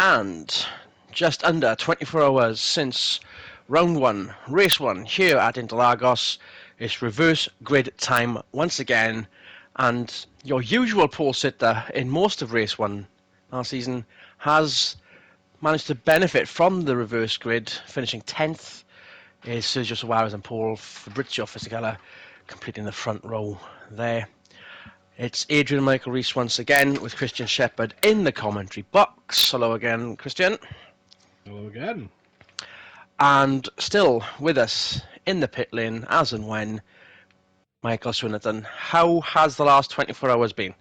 And just under 24 hours since round one, race one here at Interlagos. It's reverse grid time once again, and your usual pole sitter in most of race one last season has managed to benefit from the reverse grid, finishing 10th. Is Sergio Suarez and Paul Fabrizio Fisichella completing the front row there. It's Adrian Michael Rees once again with Christian Shepherd in the commentary box. Hello again, Christian. Hello again. And still with us in the pit lane, as and when, Michael Swinnerton. How has the last 24 hours been?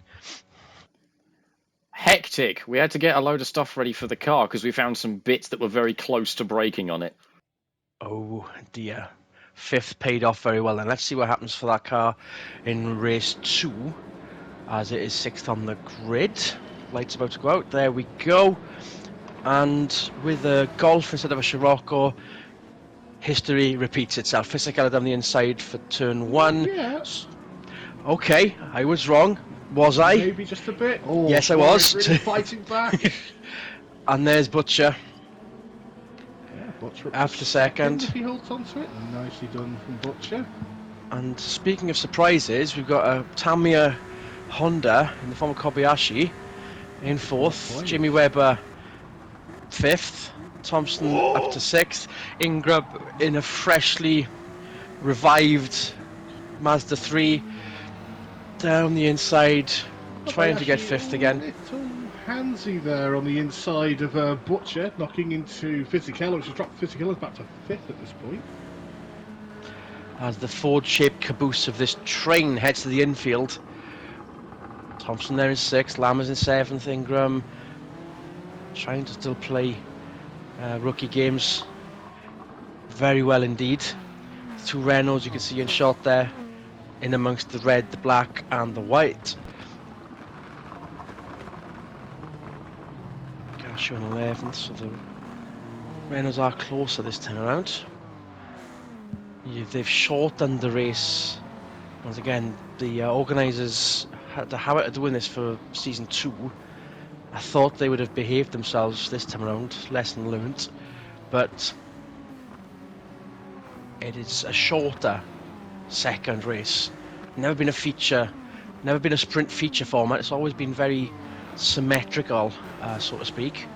Hectic. We had to get a load of stuff ready for the car because we found some bits that were very close to breaking on it. Oh dear. Fifth paid off very well then. Let's see what happens for that car in race 2, as it is 6th on the grid. Light's about to go out. There we go. And with a Golf instead of a Scirocco, history repeats itself. Fisichella down the inside for turn 1. Yes. Okay, I was wrong. Was I? Maybe just a bit. Oh, yes, I was. Really fighting back. And there's Butcher. Yeah, Butcher after second. If he holds onto it. Nicely done from Butcher. And speaking of surprises, we've got a Tamiya Honda in the form of Kobayashi in 4th. Jimmy Webber 5th. Thompson up to 6th. Ingram in a freshly revived Mazda 3 down the inside, trying to get 5th again. Little handsy there on the inside of Butcher, knocking into Fisichella, which has dropped Fisichella's back to 5th at this point. As the Ford-shaped caboose of this train heads to the infield. Thompson there in 6th, Lammers in 7th, Ingram trying to still play rookie games very well indeed. 2 Renaults you can see in shot there, in amongst the red, the black and the white. Gasho in 11th, so the Renaults are closer this time around. They've shortened the race. Once again, the organisers had the habit of doing this for season 2. I thought they would have behaved themselves this time around, lesson learnt, but it is a shorter second race. Never been a feature, never been a sprint feature format. It's always been very symmetrical, so to speak.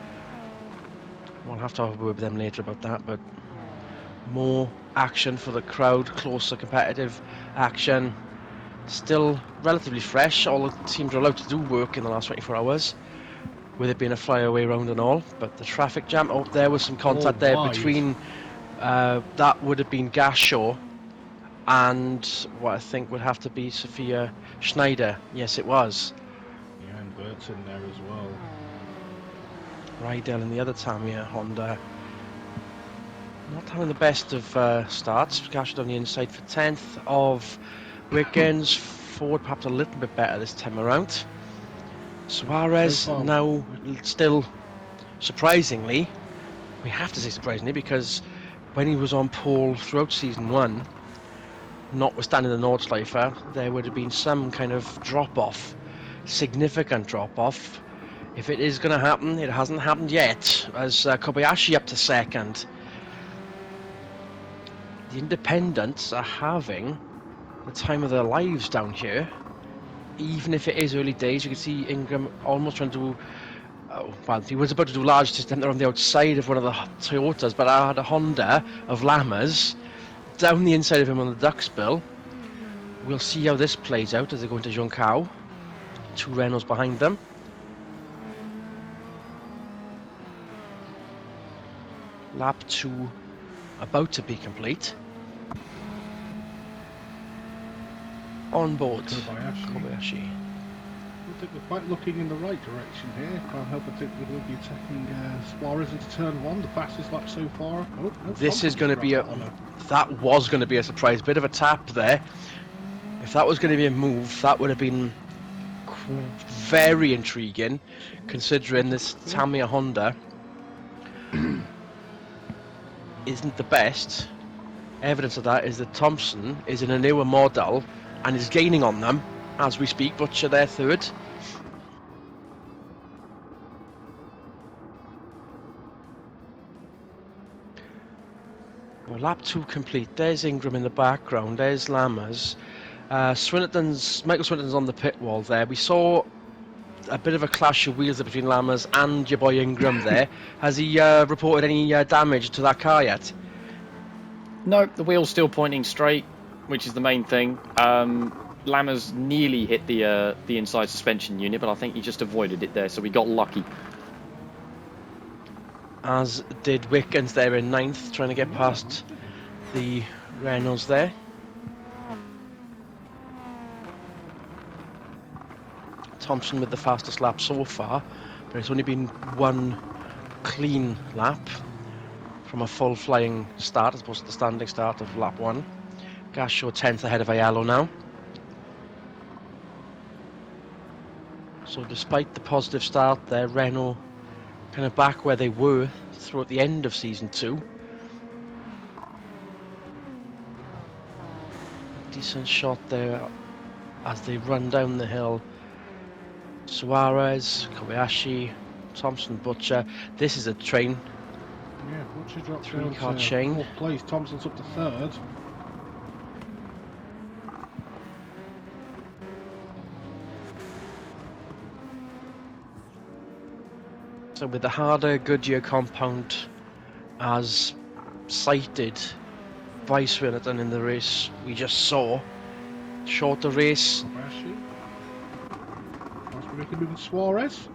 We'll have to have a word with them later about that, but more action for the crowd, closer competitive action. Still relatively fresh. All the teams are allowed to do work in the last 24 hours, with it being a flyaway round and all. But the traffic jam, oh, there was some contact there between, that would have been Gashaw and what I think would have to be Sophia Schneider. Yes, it was. Yeah, and Burton there as well. Rydell and the other Tamiya Honda. Not having the best of starts. Gashaw on the inside for 10th of Wiggins. Ford perhaps a little bit better this time around. Suarez now still, surprisingly, we have to say surprisingly, because when he was on pole throughout season 1, notwithstanding the Nordschleifer, there would have been some kind of drop-off, significant drop-off. If it is going to happen, it hasn't happened yet, as Kobayashi up to 2nd. The independents are having the time of their lives down here. Even if it is early days, you can see Ingram almost trying to do, well, he was about to do large system on the outside of one of the Toyotas, but I had a Honda of Lammers down the inside of him on the duckspill. We'll see how this plays out as they go into Joncao. 2 Renaults behind them. Lap 2 about to be complete. On board, Kobayashi. I think we're quite looking in the right direction here. Can't help but think we will be attacking Suarez into turn 1, the fastest lap so far. Oh, no, this is going to be that was going to be a surprise. Bit of a tap there. If that was going to be a move, that would have been very intriguing, considering this Tamiya Honda isn't the best. Evidence of that is that Thompson is in a newer model and is gaining on them as we speak. Butcher there 3rd. Well, lap 2 complete. There's Ingram in the background. There's Lammers. Michael Swinton's on the pit wall there. We saw a bit of a clash of wheels between Lammers and your boy Ingram there. Has he reported any damage to that car yet? No, the wheel's still pointing straight, which is the main thing. Lammers nearly hit the inside suspension unit, but I think he just avoided it there, so we got lucky. As did Wickens there in 9th, trying to get past the Reynolds there. Thompson with the fastest lap so far, but it's only been one clean lap from a full flying start as opposed to the standing start of lap 1. Gasho 10th ahead of Ayalo now. So despite the positive start there, Renault kind of back where they were throughout the end of season 2. Decent shot there as they run down the hill. Suarez, Kobayashi, Thompson, Butcher. This is a train. Yeah, Butcher dropped down Three-car to chain. 4th place. Thompson's up to 3rd. So with the harder Goodyear compound as cited by Swinton in the race we just saw, shorter race. Kobayashi. That's where we can move in Suarez.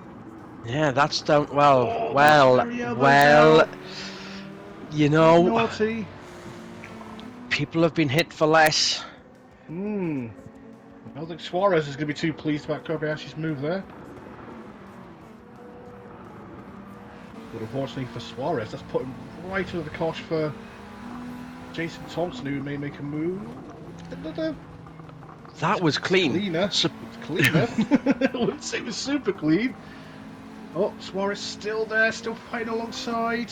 Yeah, that's down. That's Well, you know, naughty. people have been hit for less. I don't think Suarez is going to be too pleased about Kobayashi's move there. But unfortunately for Suarez, that's put him right under the cosh for Jason Thompson, who may make a move. That was clean. Cleaner. It's cleaner. I wouldn't say it was super clean. Oh, Suarez still there, still fighting alongside.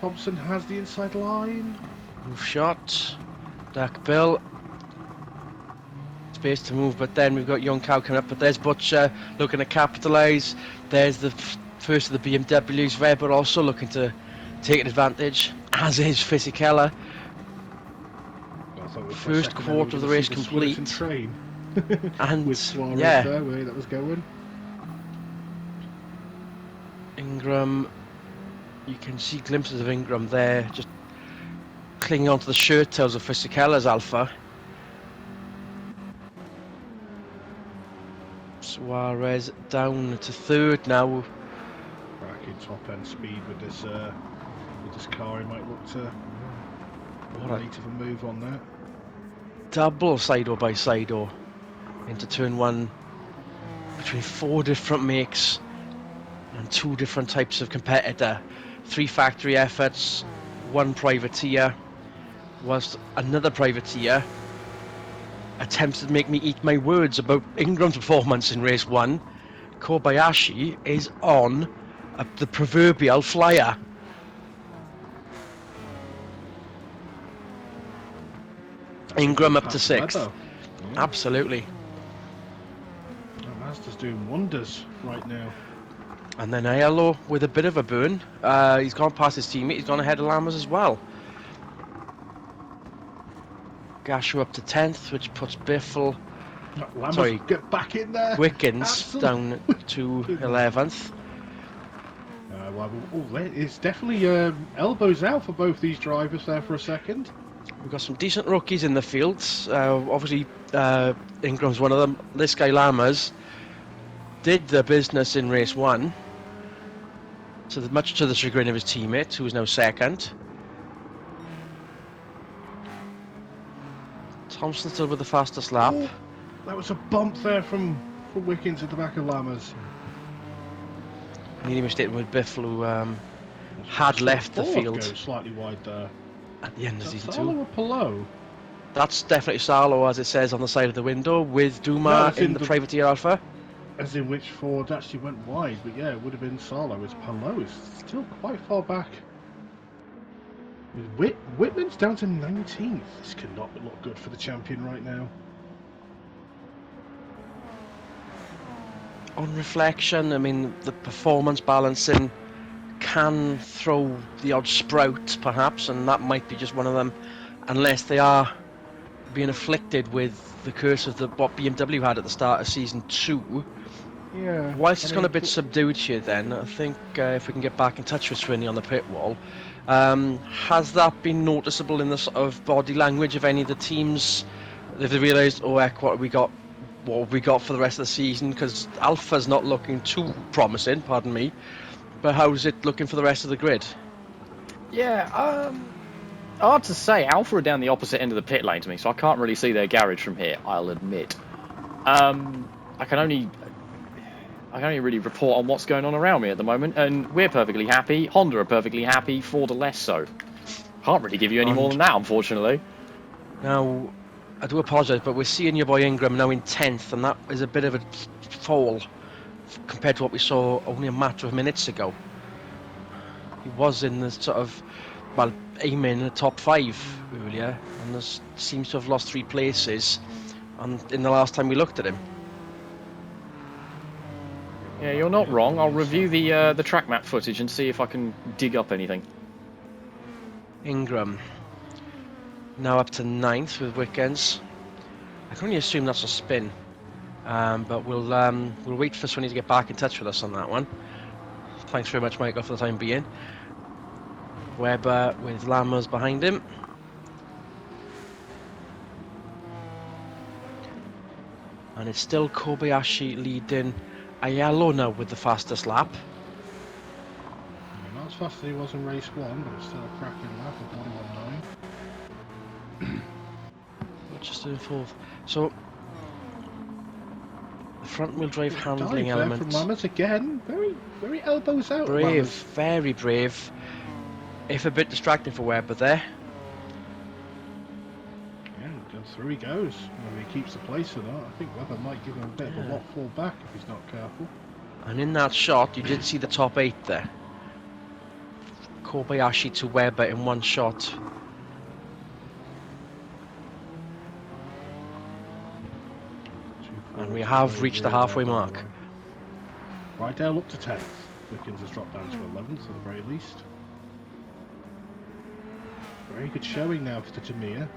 Thompson has the inside line. Move shot. Dak Bill. Space to move, but then we've got Young Cow coming up. But there's Butcher looking to capitalise. There's the first of the BMWs. Weber also looking to take advantage, as is Fisichella. First quarter of the race complete. Train. And with Suarez yeah, there, where that was going. Ingram, you can see glimpses of Ingram there, just clinging onto the shirt tails of Fisichella's Alpha. Suarez down to 3rd now. Back in top end speed with this car, he might look to late of a move on that. Double side-o by side-o into turn 1 between 4 different makes and 2 different types of competitor. 3 factory efforts, 1 privateer, whilst another privateer attempts to make me eat my words about Ingram's performance in race 1. Kobayashi is on the proverbial flyer. Ingram up to 6th. Yeah. Absolutely. Mazda's doing wonders right now. And then Aiello with a bit of a burn. He's gone past his teammate. He's gone ahead of Lammers as well. Gasho up to 10th, which puts Biffle. Lammers, get back in there. Wickens down to 11th. It's definitely elbows out for both these drivers there for a second. We've got some decent rookies in the fields. Obviously, Ingram's one of them. This guy, Lammers, did the business in race 1. So much to the chagrin of his teammate, who is now 2nd. Thompson still with the fastest lap. Oh, that was a bump there from Wickens at the back of Lammers. Nearly mistaken with Biffle, who had left the field. Goes slightly wide there. At the end of season 2. Salo or Palou? That's definitely Salo, as it says on the side of the window, with Duma in the privateer Alpha. As in which Ford actually went wide, but yeah, it would have been Salo. It's Palou is still quite far back. Whitman's down to 19th. This cannot look good for the champion right now. On reflection, I mean, the performance balancing can throw the odd sprout, perhaps, and that might be just one of them, unless they are being afflicted with the curse of what BMW had at the start of season 2. Yeah. Whilst I it's mean, gone a bit subdued here, then I think if we can get back in touch with Swinney on the pit wall, has that been noticeable in the sort of body language of any of the teams? Have they realised, oh heck, what have we got for the rest of the season? Because Alpha's not looking too promising, pardon me. But how's it looking for the rest of the grid? Yeah, hard to say. Alpha are down the opposite end of the pit lane to me, so I can't really see their garage from here, I'll admit. I can only really report on what's going on around me at the moment, and we're perfectly happy. Honda are perfectly happy. Ford are less so. Can't really give you any more than that, unfortunately. Now, I do apologise, but we're seeing your boy Ingram now in 10th, and that is a bit of a fall compared to what we saw only a matter of minutes ago. He was in the sort of, well, aiming in the top 5 earlier, and seems to have lost 3 places in the last time we looked at him. Yeah, you're not wrong. I'll review the track map footage and see if I can dig up anything. Ingram now up to 9th with Wickens. I can only assume that's a spin, but we'll wait for Swinney to get back in touch with us on that one. Thanks very much, Michael, for the time being. Webber with Lammers behind him. And it's still Kobayashi leading Aiello now with the fastest lap. Not as fast as he was in race 1, but it's still a cracking lap of 41.9. Just doing 4th. So, the front wheel drive handling Dive element. there from Lammers again. Very, very elbows out. Brave, Lammers. very brave. If a bit distracting for Webber there. Yeah, through he goes. Whether he keeps the place or not, I think Webber might give him a bit of a lot fall back if he's not careful. And in that shot, you did see the top 8 there. Kobayashi to Webber in one shot. And we have reached the halfway mark. Rydell up to 10th. Wickens has dropped down to 11th at the very least. Very good showing now for the Tamiya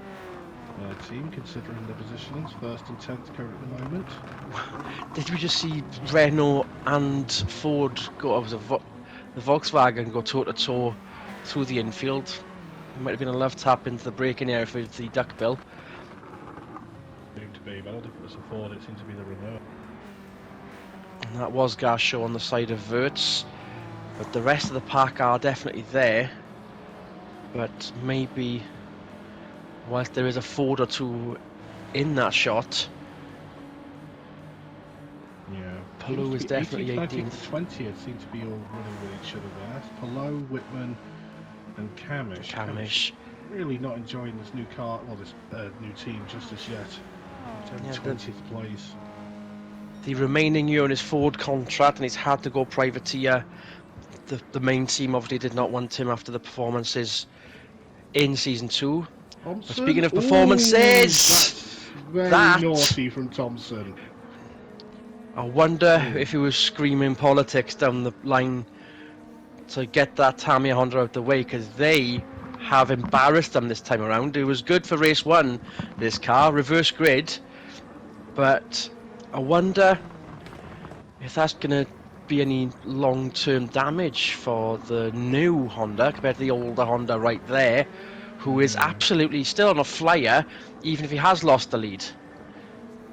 team, considering the positionings. 1st and 10th current at the moment. Did we just see Renault and Ford go, the Volkswagen go toe to toe through the infield? It might have been a love tap into the braking area for the duckbill. Seemed to be, but I don't think it was a Ford, it seemed to be the Renault. And that was Gasho on the side of Wirtz. But the rest of the pack are definitely there. But maybe, whilst there is a Ford or two in that shot, yeah, Palou is definitely 18th, 18th. 20th seem to be all running with each other there. Palou, Whitman, and Camish. Camish. Really not enjoying this new car, well, this new team just as yet. It's only 20th place. The remaining year on his Ford contract, and he's had to go privateer. The main team obviously did not want him after the performances in season 2. But speaking of performances, very naughty from Thompson. I wonder if he was screaming politics down the line to get that Tamiya Honda out the way, because they have embarrassed them this time around. It was good for race 1, this car, reverse grid, but I wonder if that's going to be any long-term damage for the new Honda compared to the older Honda right there, who is absolutely still on a flyer, even if he has lost the lead.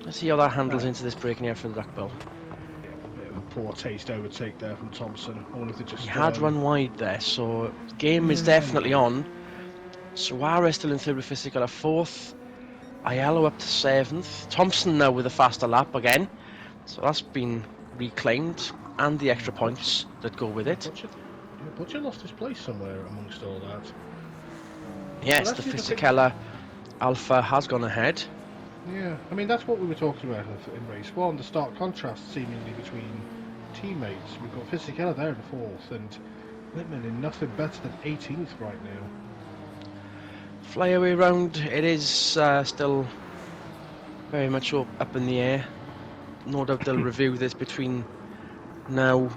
Let's see how that handles into this braking area for the duckbill. Yeah, a bit of a poor taste overtake there from Thompson. Only to just He had run wide there, so the game is definitely on. Suarez still in 3rd with Physical at 4th. Aiello up to 7th. Thompson now with a faster lap again. So that's been reclaimed. And the extra points that go with it. Butcher lost his place somewhere amongst all that. Yes, Well, the that's Fisichella Alpha has gone ahead. Yeah, I mean, that's what we were talking about in race 1, the stark contrast seemingly between teammates. We've got Fisichella there in 4th, and Whitman in nothing better than 18th right now. Flyaway round, it is still very much up in the air. No doubt they'll review this between now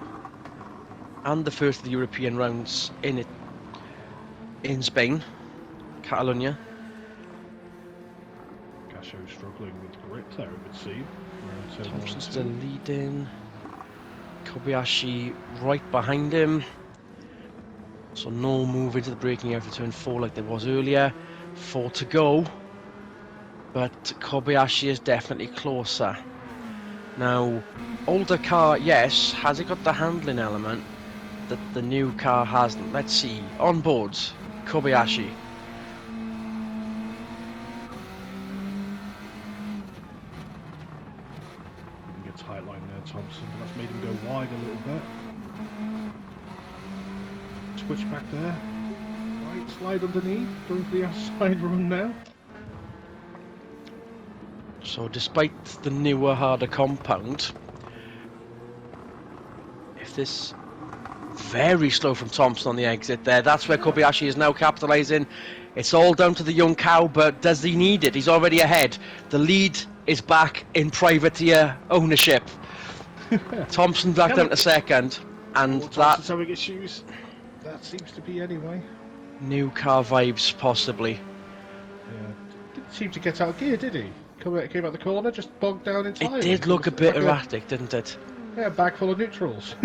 and the first of the European rounds in Spain, Catalonia. Gasho struggling with grip there, it would seem. Thompson still leading. Kobayashi right behind him. So no move into the braking area for turn 4 like there was earlier. 4 to go. But Kobayashi is definitely closer. Now, older car, yes. Has it got the handling element that the new car hasn't? Let's see. On board, Kobayashi. Gets tight line there, Thompson, but that's made him go wide a little bit. Switch back there. Right, slide underneath, going for the outside run now. So despite the newer, harder compound, if this very slow from Thompson on the exit there, that's where Kobayashi is now capitalising. It's all down to the young cow, but does he need it? He's already ahead. The lead is back in privateer ownership. Thompson back down to second, and Thompson's having issues. That seems to be anyway. New car vibes, possibly. Yeah. Didn't seem to get out of gear, did he? Came out the corner, just bogged down entirely. It did look a bit erratic, didn't it? Yeah, bag full of neutrals.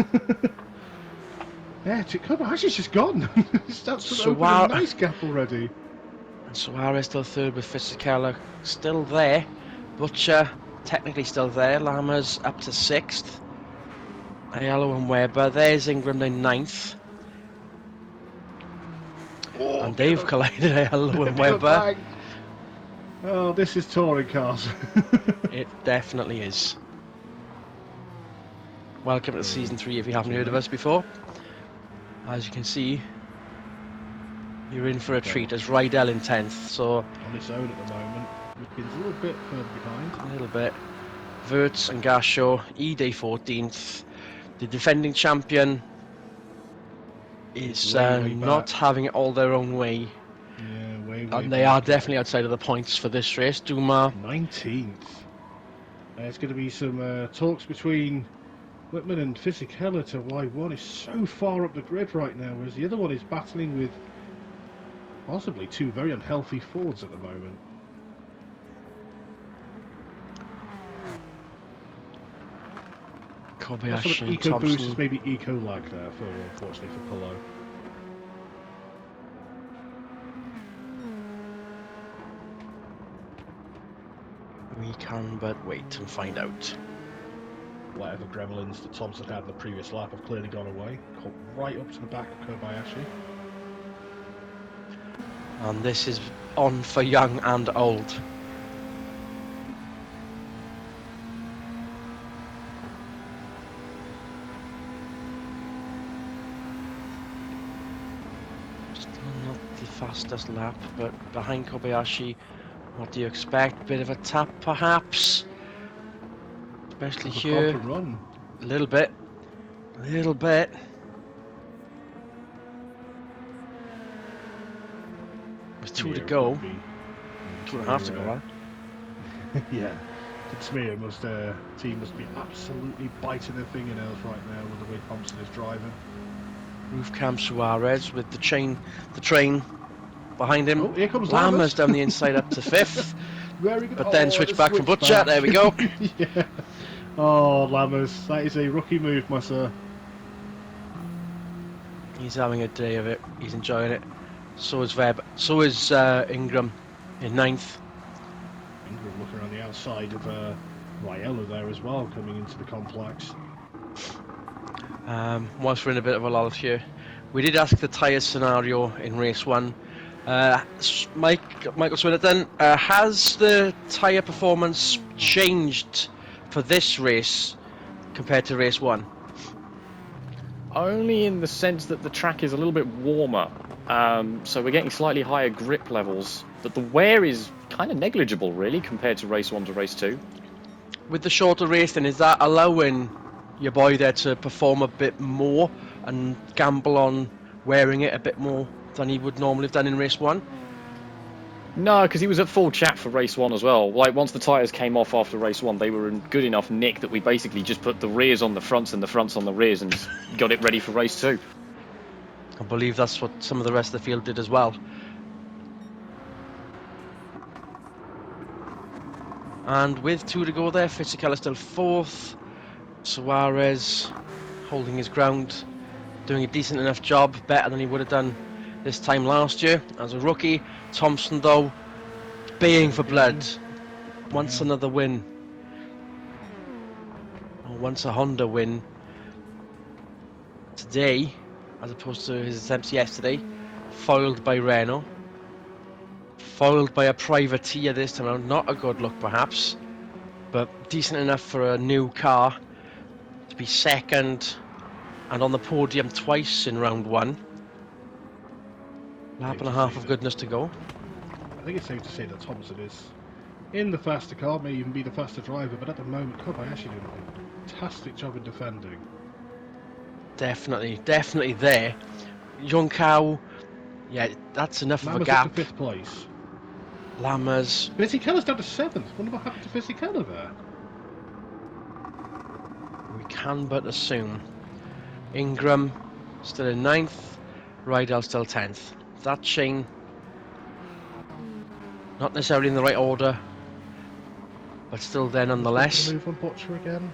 Yeah, Kobayashi's just gone. That's to open a nice gap already. And Suarez still third with Fisichella still there. Butcher technically still there. Lama's up to 6th. Ayala and Webber. There's Ingram in 9th. Oh, and they've collided, Ayala and Webber. Oh, this is touring cars. It definitely is. Welcome to Season 3 if you haven't heard of us before. As you can see, you're in for a treat as Rydell in 10th, so... On its own at the moment. Ripkin's a little bit further behind. A little bit. Wirtz and Gasho, E-Day 14th. The defending champion is way not having it all their own way. Yeah, way And they are definitely outside of the points for this race. Duma 19th. There's going to be some talks between Whitman and Fisichella to why one is so far up the grid right now, whereas the other one is battling with possibly two very unhealthy Fords at the moment. Kobayashi and Eco boost is Thompson. maybe eco lag there, unfortunately for Polo. We can but wait and find out. Whatever gremlins that Thompson had in the previous lap have clearly gone away. Caught right up to the back of Kobayashi. And this is on for young and old. Still not the fastest lap, but behind Kobayashi, what do you expect? Bit of a tap perhaps? Especially here. Run. A little bit. A little bit. With 2 to go. 2.5 to go, huh? Yeah. Smear team must be absolutely biting their fingernails right now with the way Thompson is driving. Roof cam Suarez with the train behind him. Oh, here comes Lammers down the inside up to 5th. Very good. But then switch back from Butcher. There we go. Yeah. Oh, Lammers, that is a rookie move, my sir. He's having a day of it. He's enjoying it. So is Webb. So is Ingram in 9th. Ingram looking around the outside of Riello there as well, coming into the complex. Whilst we're in a bit of a lull here, we did ask the tyre scenario in race 1. Michael Swinnerton, has the tyre performance changed for this race compared to race 1? Only in the sense that the track is a little bit warmer, so we're getting slightly higher grip levels, but the wear is kind of negligible really compared to race 1 to race 2. With the shorter race then, is that allowing your boy there to perform a bit more and gamble on wearing it a bit more than he would normally have done in race 1? No, because he was at full chat for race 1 as well. Like, once the tyres came off after race 1, they were in good enough nick that we basically just put the rears on the fronts and the fronts on the rears and got it ready for race 2. I believe that's what some of the rest of the field did as well. And with 2 to go there, Fisichella still 4th. Suarez holding his ground, doing a decent enough job, better than he would have done this time last year as a rookie. Thompson, though, baying for blood. Wants another win. Or wants a Honda win today, as opposed to his attempts yesterday. Foiled by Renault. Foiled by a privateer this time around. Not a good look, perhaps, but decent enough for a new car to be second and on the podium twice in round 1. Lap and a half of goodness to go. I think it's safe to say that Thompson is in the faster car, may even be the faster driver, but at the moment Kobayashi doing a fantastic job in defending. Definitely there. Junção, yeah, that's enough Lama's of a gap. up to 5th place. Lammers. Fisikella's down to 7th. Wonder what happened to Fisichella there. We can but assume. Ingram still in 9th. Rydell still 10th. That chain, not necessarily in the right order, but still there nonetheless. Move on Butcher again.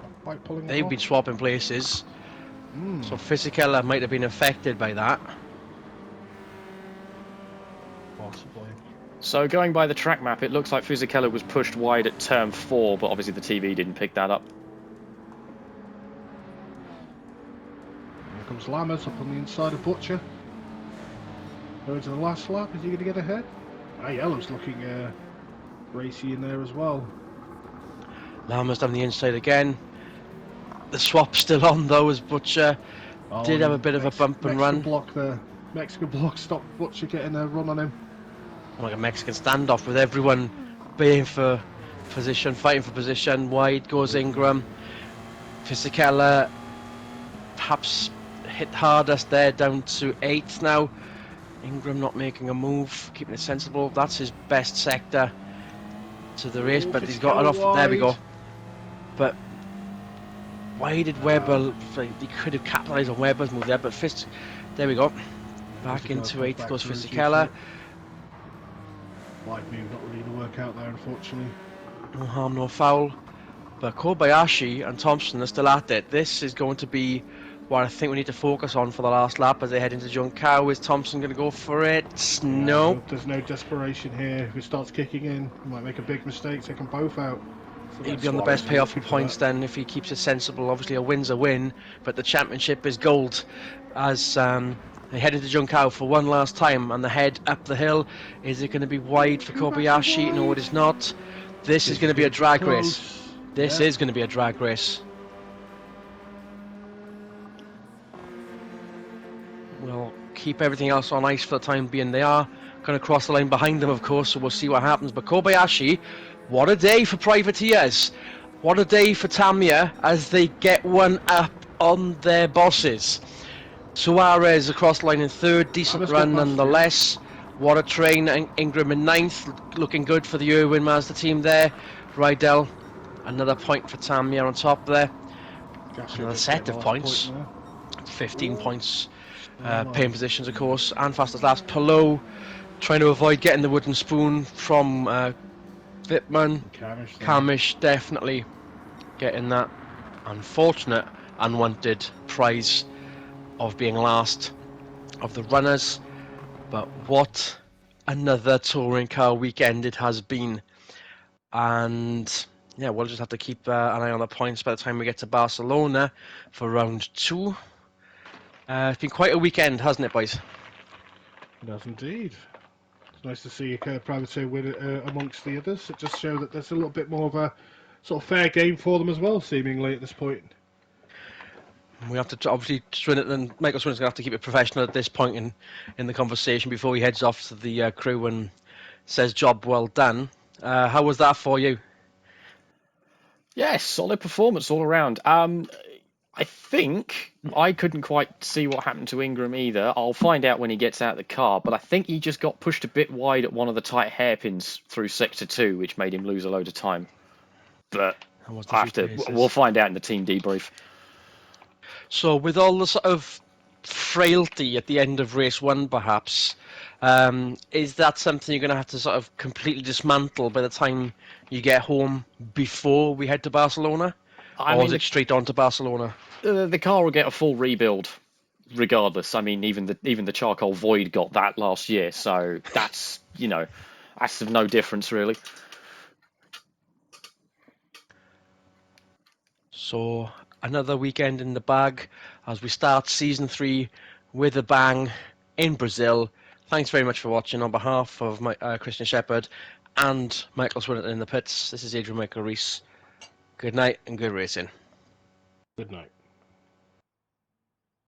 Not quite pulling it They've off. been swapping places, so Fisichella might have been affected by that. Possibly. So going by the track map, it looks like Fisichella was pushed wide at turn 4, but obviously the TV didn't pick that up. Here comes Lammers up on the inside of Butcher. Going to the last lap. Is he going to get ahead? Yellow's looking racy in there as well. Lammers down the inside again. The swap's still on though, as Butcher did have a bit of a bump and run. Mexican block stopped Butcher getting a run on him. Like a Mexican standoff with everyone baying for position, fighting for position. Wide goes Ingram. Fisichella perhaps hit hardest there, down to 8th now. Ingram not making a move, keeping it sensible. That's his best sector to the race, but he's got enough. Wide. There we go. But why did Webber? He could have capitalised on Webber's move there, but there we go. Back into 8th goes Fisichella. Wide move, not really going to work out there, unfortunately. No harm, no foul. But Kobayashi and Thompson are still at it. This is going to be what I think we need to focus on for the last lap as they head into Junção. Is Thompson going to go for it? No. There's no desperation here. If it starts kicking in, he might make a big mistake, take them both out. He'd be on the best payoff for points then if he keeps it sensible. Obviously a win's a win, but the championship is gold as they head into Junção for one last time and the head up the hill. Is it going to be wide for Kobayashi? No, it is not. This is going to be a drag race. This is going to be a drag race. We'll keep everything else on ice for the time being. They are going to cross the line behind them, of course, so we'll see what happens. But Kobayashi, what a day for privateers. What a day for Tamiya as they get one up on their bosses. Suarez across the line in 3rd, decent run nonetheless. What a train. Ingram in 9th, looking good for the Irwin Mazda team there. Rydell, another point for Tamiya on top there. Another set of points. 15 points. Paying positions, of course, and fastest laps. Palou trying to avoid getting the wooden spoon from Wittmann. Kamish definitely getting that unfortunate, unwanted prize of being last of the runners. But what another touring car weekend it has been. And yeah, we'll just have to keep an eye on the points by the time we get to Barcelona for round 2. It's been quite a weekend, hasn't it, boys? It has indeed. It's nice to see a privateer win amongst the others. It just shows that there's a little bit more of a sort of fair game for them as well, seemingly, at this point. We have to obviously Swin it, and Michael Swin's going to have to keep it professional at this point in the conversation before he heads off to the crew and says job well done. How was that for you? Yes, solid performance all around. I think I couldn't quite see what happened to Ingram either. I'll find out when he gets out of the car, but I think he just got pushed a bit wide at one of the tight hairpins through sector 2, which made him lose a load of time. But That was the I few have to. places. We'll find out in the team debrief. So with all the sort of frailty at the end of race 1, perhaps, is that something you're going to have to sort of completely dismantle by the time you get home before we head to Barcelona? I Or mean, is it straight on to Barcelona? the car will get a full rebuild, regardless. I mean, even the charcoal void got that last year, so that's that's of no difference really. So another weekend in the bag as we start season 3 with a bang in Brazil. Thanks very much for watching. On behalf of Christian Shepherd and Michael Swinnerton in the pits, this is Adrian Michael Rees. Good night and good racing. Good night.